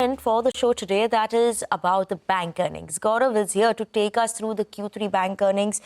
And for the show today, that is about the bank earnings. Gaurav is here to take us through the Q3 bank earnings.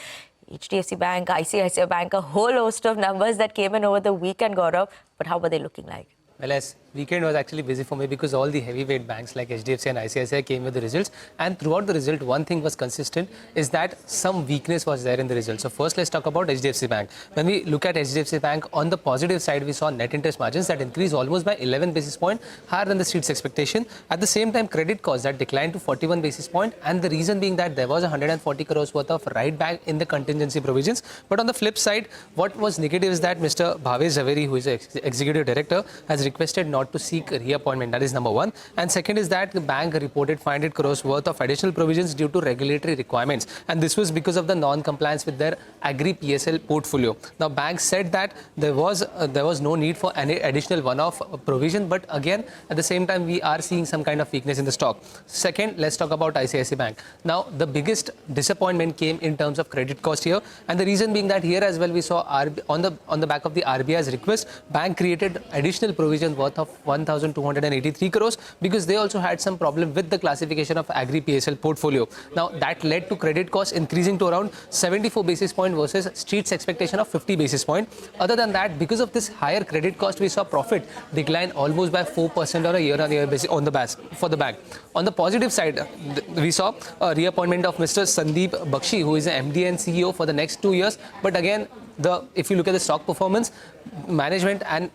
HDFC Bank, ICICI Bank, a whole host of numbers that came in over the weekend, Gaurav. But how were they looking like? Well, as weekend was actually busy for me because all the heavyweight banks like HDFC and ICICI came with the results, and throughout the result one thing was consistent is that some weakness was there in the result. So first let's talk about HDFC Bank. When we look at HDFC Bank, on the positive side we saw net interest margins that increased almost by 11 basis points, higher than the street's expectation. At the same time, credit costs that declined to 41 basis points, and the reason being that there was 140 crores worth of write back in the contingency provisions. But on the flip side, what was negative is that Mr. Bhavesh Zaveri, who is the executive director, has requested not to seek reappointment. That is number one. And second is that the bank reported 500 crores worth of additional provisions due to regulatory requirements. And this was because of the non-compliance with their agri PSL portfolio. Now, bank said that there was no need for any additional one-off provision. But again, at the same time, we are seeing some kind of weakness in the stock. Second, let's talk about ICICI Bank. Now, the biggest disappointment came in terms of credit cost here. And the reason being that here as well, we saw on the back of the RBI's request, bank created additional provision worth of 1,283 crores because they also had some problem with the classification of agri PSL portfolio. Now that led to credit costs increasing to around 74 basis point versus street's expectation of 50 basis point. Other than that, because of this higher credit cost, we saw profit decline almost by 4% on a year-on-year basis for the bank. On the positive side, we saw a reappointment of Mr. Sandeep Bakshi, who is the MD and CEO for the next 2 years. But again, if you look at the stock performance, management and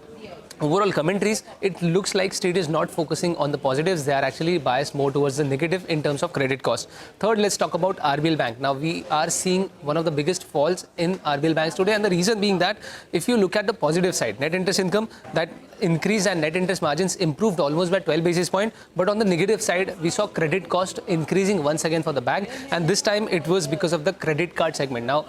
overall commentaries, it looks like street is not focusing on the positives. They are actually biased more towards the negative in terms of credit cost. Third, let's talk about RBL Bank. Now, we are seeing one of the biggest falls in RBL banks today. And the reason being that if you look at the positive side, net interest income that increased and net interest margins improved almost by 12 basis points. But on the negative side, we saw credit cost increasing once again for the bank. And this time it was because of the credit card segment. Now,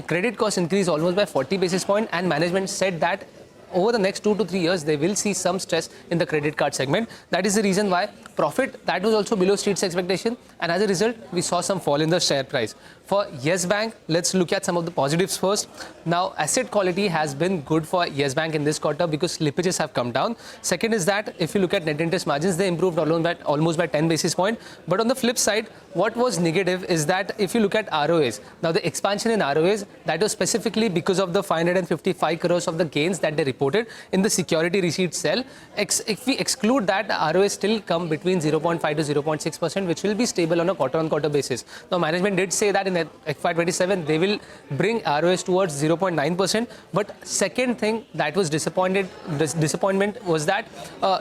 credit cost increased almost by 40 basis points, and management said that over the next 2 to 3 years, they will see some stress in the credit card segment. That is the reason why profit, that was also below street's expectation. And as a result, we saw some fall in the share price. For Yes Bank, let's look at some of the positives first. Now, asset quality has been good for Yes Bank in this quarter because slippages have come down. Second is that if you look at net interest margins, they improved almost by 10 basis points. But on the flip side, what was negative is that if you look at ROAs, now the expansion in ROAs, that was specifically because of the 555 crores of the gains that they reported in the security receipt sale. If we exclude that, ROAs still come between 0.5 to 0.6%, which will be stable on a quarter-on-quarter basis. Now, management did say that in FY27, they will bring ROAs towards 0.9%. But second thing that was disappointment was that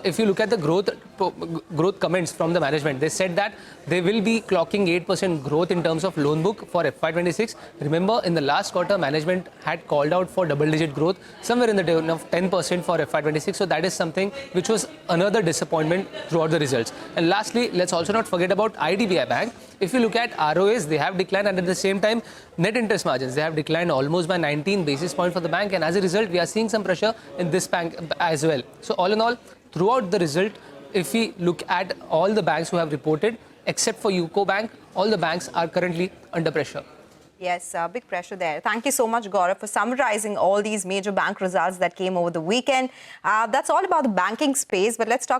if you look at the growth comments from the management, they said that they will be clocking 8% growth in terms of loan book for FY26. Remember, in the last quarter, management had called out for double-digit growth, somewhere in the tune of 10% for FY26. So that is something which was another disappointment throughout the results. And lastly, let's also not forget about IDBI Bank. If you look at ROAs, they have declined, and at the same time, net interest margins, they have declined almost by 19 basis points for the bank. And as a result, we are seeing some pressure in this bank as well. So all in all, throughout the result, if we look at all the banks who have reported, except for UCO Bank, all the banks are currently under pressure. Yes, big pressure there. Thank you so much, Gaurav, for summarizing all these major bank results that came over the weekend. That's all about the banking space, but let's talk